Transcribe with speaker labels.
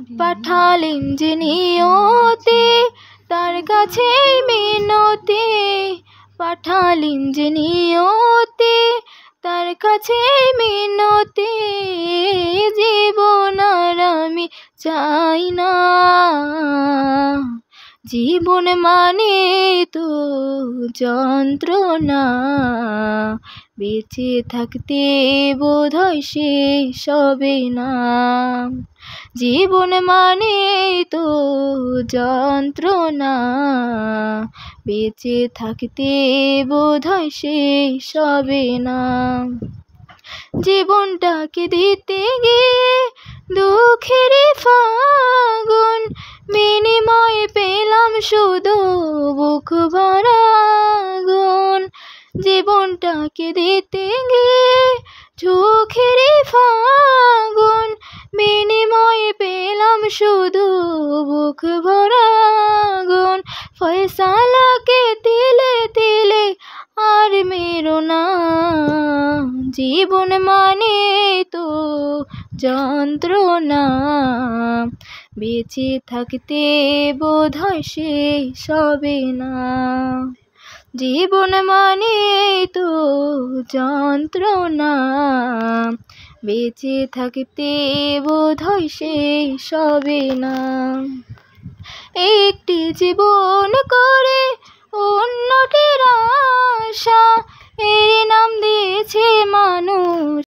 Speaker 1: পাঠালেন যে নিয়তি তার কাছে মিনতি, পাঠালেন যে নিয়তি তার কাছে মিনতি, জীবন আর আমি চাই না, জীবন মানে তো যন্ত্রণা, বেঁচে থাকতে বোধহয় শেষ হবে না, জীবন মানে তো যন্ত্রণা, বেঁচে থাকতে বোধহয় শেষ হবে না। জীবনটাকে দিতে গিয়ে দুঃখের ফাগুন, বিনিময়ে পেলাম শুধু বুক ভরা আগুন, জীবনটাকে দিতে গিয়ে চোখের ফাগুন, বিনিময়ে পেলাম শুধু বুক ভরা আগুন, ফয়সালাকে তিলে তিলে আর মেরো না, জীবন মানে তো যন্ত্রণা, বেঁচে থাকতে বোধহয় শেষ হবে না, জীবন মানে তো যন্ত্রণা, বেঁচে থাকতে বোধহয় শেষ হবে না। একটি জীবন করে অন্যটির আশা, এর নাম দিয়েছে মানুষ